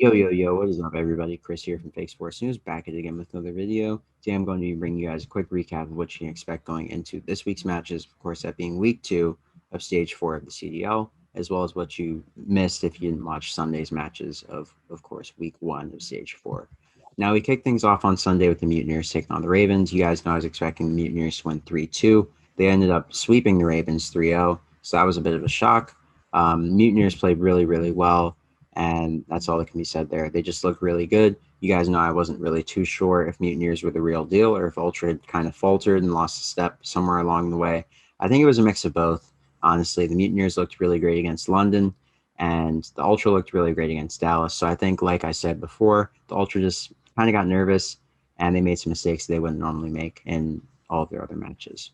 Yo, what is up, everybody? Chris here from Fake Sports News, back at it again with another video. Today, I'm going to be bringing you guys a quick recap of what you can expect going into this week's matches. Of course, that being week 2 of Stage 4 of the CDL, as well as what you missed if you didn't watch Sunday's matches of course, week 1 of Stage 4. Now, we kick things off on Sunday with the Mutineers taking on the Ravens. You guys know I was expecting the Mutineers to win 3-2. They ended up sweeping the Ravens 3-0, so that was a bit of a shock. Mutineers played really well, and that's all that can be said there. They just look really good. You guys know I wasn't really too sure if Mutineers were the real deal or if Ultra had kind of faltered and lost a step somewhere along the way. I think it was a mix of both. Honestly, the Mutineers looked really great against London, and the Ultra looked really great against Dallas. So I think, like I said before, the Ultra just kind of got nervous, and they made some mistakes they wouldn't normally make in all of their other matches.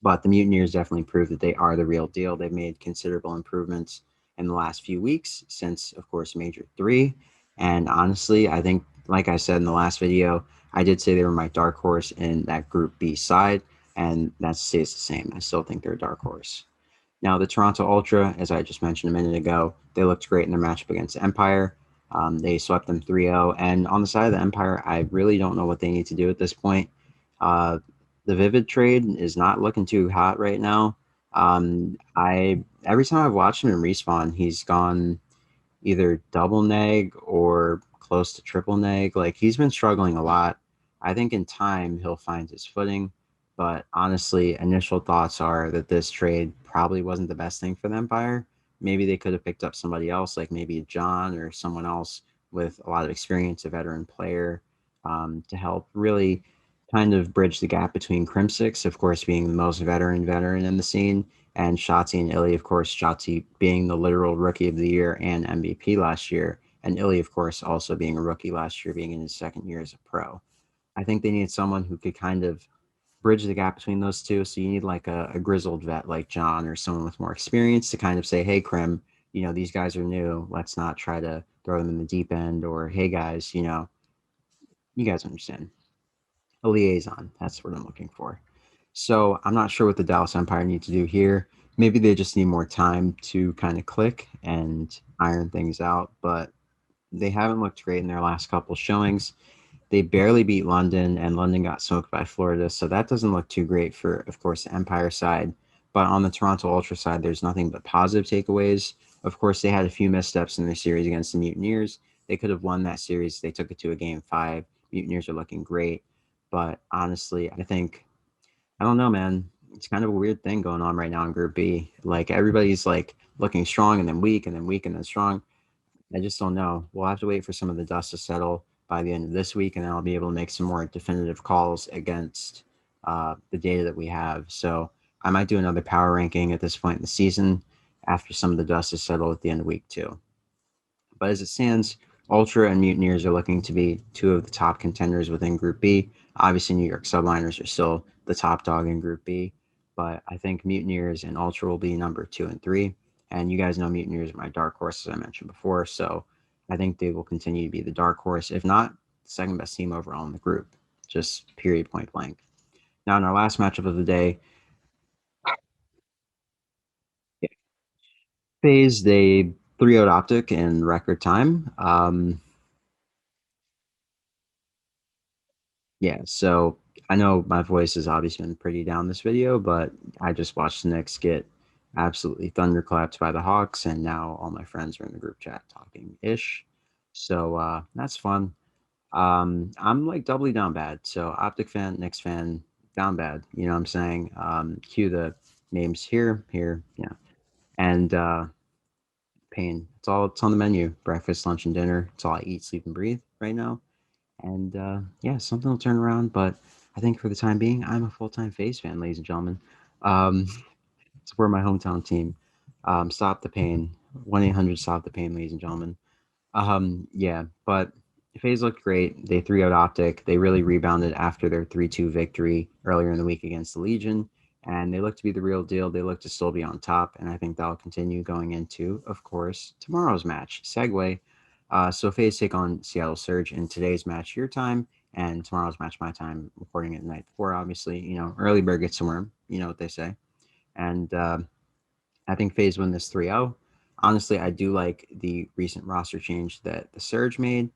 But the Mutineers definitely proved that they are the real deal. They've made considerable improvements in the last few weeks since, of course, Major 3. And honestly, I think, like I said in the last video, I did say they were my dark horse in that Group B side, and that stays the same. I still think they're a dark horse. Now, the Toronto Ultra, as I just mentioned a minute ago, they looked great in their matchup against Empire. They swept them 3-0. And on the side of the Empire, I really don't know what they need to do at this point. The Vivid trade is not looking too hot right now. I every time I've watched him in respawn, he's gone either double neg or close to triple neg. Like, he's been struggling a lot. I think in time he'll find his footing, but honestly, initial thoughts are that this trade probably wasn't the best thing for the Empire. Maybe they could have picked up somebody else, like maybe John or someone else with a lot of experience, a veteran player, to help really kind of bridge the gap between Crimsix, of course, being the most veteran in the scene, and Shotzi and Illy, of course, Shotzi being the literal rookie of the year and MVP last year, and Illy, of course, also being a rookie last year, being in his second year as a pro. I think they need someone who could kind of bridge the gap between those two. So you need like a grizzled vet like John or someone with more experience to kind of say, hey, Crim, these guys are new. Let's not try to throw them in the deep end, or hey, guys, you guys understand. A liaison. That's what I'm looking for. So I'm not sure what the Dallas Empire need to do here. Maybe they just need more time to kind of click and iron things out, but they haven't looked great in their last couple showings. They barely beat London, and London got smoked by Florida, so that doesn't look too great for, of course, the Empire side. But on the Toronto Ultra side, there's nothing but positive takeaways. Of course, they had a few missteps in their series against the Mutineers. They could have won that series. They took it to a game 5. Mutineers are looking great. But honestly, I don't know, man. It's kind of a weird thing going on right now in Group B. Like, everybody's like looking strong and then weak and then weak and then strong. I just don't know. We'll have to wait for some of the dust to settle by the end of this week, and then I'll be able to make some more definitive calls against the data that we have. So I might do another power ranking at this point in the season after some of the dust is settled at the end of week 2. But as it stands, Ultra and Mutineers are looking to be two of the top contenders within Group B. Obviously, New York Subliners are still the top dog in Group B, but I think Mutineers and Ultra will be number 2 and 3. And you guys know Mutineers are my dark horse, as I mentioned before. So I think they will continue to be the dark horse, if not the second best team overall in the group, just period, point blank. Now, in our last matchup of the day, Faze, they 3-0'd Optic in record time. Yeah, so I know my voice has obviously been pretty down this video, but I just watched the Knicks get absolutely thunderclapped by the Hawks, and now all my friends are in the group chat talking ish. So that's fun. I'm like doubly down bad. So Optic fan, Knicks fan, down bad. You know what I'm saying? Cue the names here, yeah. And pain. It's on the menu. Breakfast, lunch, and dinner. It's all I eat, sleep, and breathe right now. And yeah, something will turn around. But I think for the time being, I'm a full time Faze fan, ladies and gentlemen. Um, support my hometown team. Stop the pain. 1-800 stop the pain, ladies and gentlemen. Yeah, but Faze looked great. They 3-0'd Optic. They really rebounded after their 3-2 victory earlier in the week against the Legion. And they look to be the real deal. They look to still be on top. And I think that'll continue going into, of course, tomorrow's match. Segue. So Faze take on Seattle Surge in today's match, your time, and tomorrow's match, my time, recording it the night before, obviously. Early bird gets the worm. You know what they say. And I think Faze win this 3-0. Honestly, I do like the recent roster change that the Surge made,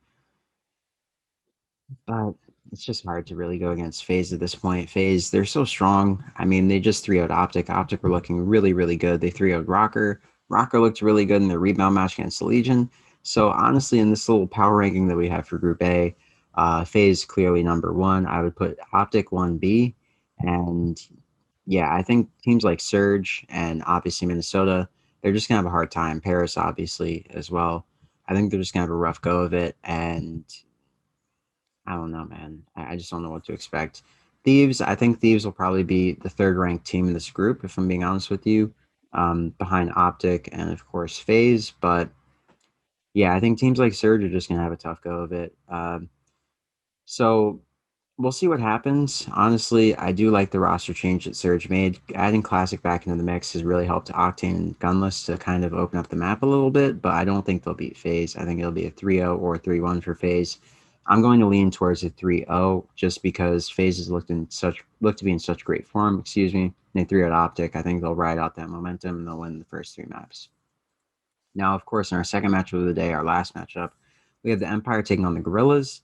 but it's just hard to really go against Faze at this point. Faze, they're so strong. I mean, they just 3-0'd Optic. Optic were looking really, really good. They 3-0'd Rocker. Rocker looked really good in their rebound match against the Legion. So honestly, in this little power ranking that we have for Group A, Faze clearly number one. I would put Optic 1B. And yeah, I think teams like Surge and obviously Minnesota, they're just gonna have a hard time. Paris, obviously, as well. I think they're just gonna have a rough go of it. And I don't know, man. I just don't know what to expect. Thieves, I think Thieves will probably be the third ranked team in this group, if I'm being honest with you, behind Optic and, of course, Faze. But yeah, I think teams like Surge are just going to have a tough go of it. So we'll see what happens. Honestly, I do like the roster change that Surge made. Adding Classic back into the mix has really helped Octane and Gunless to kind of open up the map a little bit, but I don't think they'll beat FaZe. I think it'll be a 3-0 or 3-1 for FaZe. I'm going to lean towards a 3-0 just because FaZe has looked to be in such great form, excuse me. They 3-0 Optic. I think they'll ride out that momentum and they'll win the first three maps. Now, of course, in our second matchup of the day, our last matchup, we have the Empire taking on the Gorillas.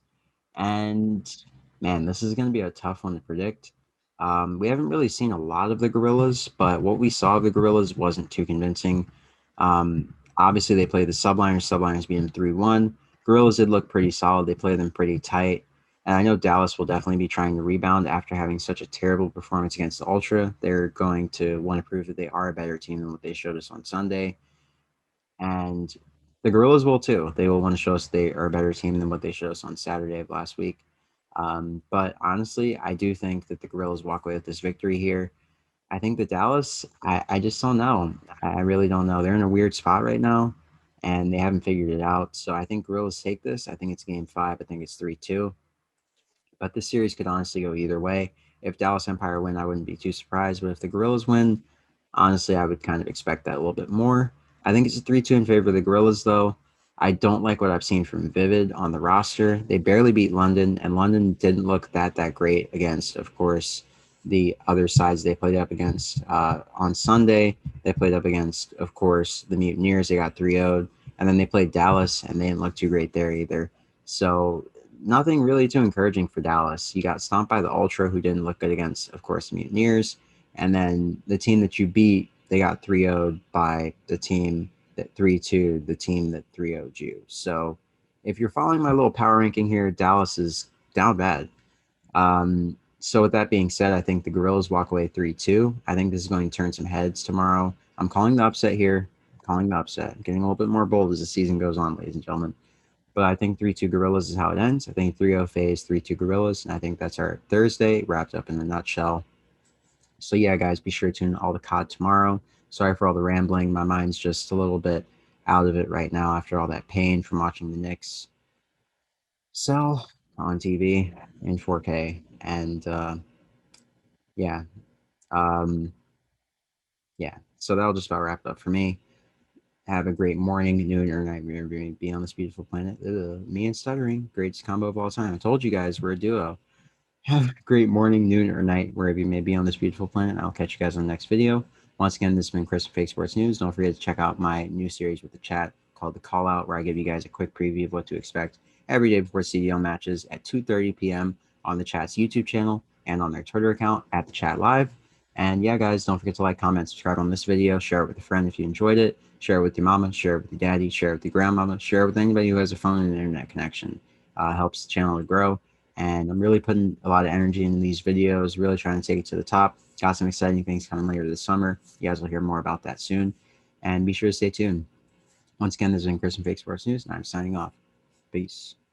And man, this is going to be a tough one to predict. We haven't really seen a lot of the Gorillas, but what we saw of the Gorillas wasn't too convincing. Obviously, they played the Subliners. Subliners beat them 3-1. Gorillas did look pretty solid. They played them pretty tight. And I know Dallas will definitely be trying to rebound after having such a terrible performance against the Ultra. They're going to want to prove that they are a better team than what they showed us on Sunday. And the Gorillas will too. They will want to show us they are a better team than what they showed us on Saturday of last week. But honestly, I do think that the Gorillas walk away with this victory here. I think the Dallas, I just don't know. I really don't know. They're in a weird spot right now, and they haven't figured it out. So I think Gorillas take this. I think it's game five. I think it's 3-2. But this series could honestly go either way. If Dallas Empire win, I wouldn't be too surprised. But if the Gorillas win, honestly, I would kind of expect that a little bit more. I think it's a 3-2 in favor of the Gorillas, though. I don't like what I've seen from Vivid on the roster. They barely beat London, and London didn't look that great against, of course, the other sides they played up against. On Sunday, they played up against, of course, the Mutineers. They got 3-0'd. And then they played Dallas, and they didn't look too great there either. So nothing really too encouraging for Dallas. You got stomped by the Ultra, who didn't look good against, of course, the Mutineers. And then the team that you beat, they got 3-0'd by the team that 3-2, the team that 3-0'd you. So if you're following my little power ranking here, Dallas is down bad. So with that being said, I think the Gorillas walk away 3-2. I think this is going to turn some heads tomorrow. I'm calling the upset here. Calling the upset. I'm getting a little bit more bold as the season goes on, ladies and gentlemen. But I think 3-2 Gorillas is how it ends. I think 3-0 Faze, 3-2 Gorillas. And I think that's our Thursday wrapped up in a nutshell. So yeah, guys, be sure to tune in all the COD tomorrow. Sorry for all the rambling. My mind's just a little bit out of it right now after all that pain from watching the Knicks sell on TV in 4K. And yeah, um, yeah. So that'll just about wrap it up for me. Have a great morning, noon, or night wherever you may be on this beautiful planet. Me and stuttering, greatest combo of all time. I told you guys we're a duo. Have a great morning, noon, or night wherever you may be on this beautiful planet. I'll catch you guys on the next video. Once again, this has been Chris from Fake Sports News. Don't forget to check out my new series with the chat called The Call Out, where I give you guys a quick preview of what to expect every day before CDL matches at 2:30 p.m. on the chat's YouTube channel and on their Twitter account at the chat live. And yeah, guys, don't forget to like, comment, subscribe on this video, share it with a friend if you enjoyed it, share it with your mama, share it with your daddy, share it with your grandmama, share it with anybody who has a phone and an internet connection. Helps the channel to grow. And I'm really putting a lot of energy in these videos, really trying to take it to the top. Got some exciting things coming later this summer. You guys will hear more about that soon. And be sure to stay tuned. Once again, this has been Chris from Fake Sports News, and I'm signing off. Peace.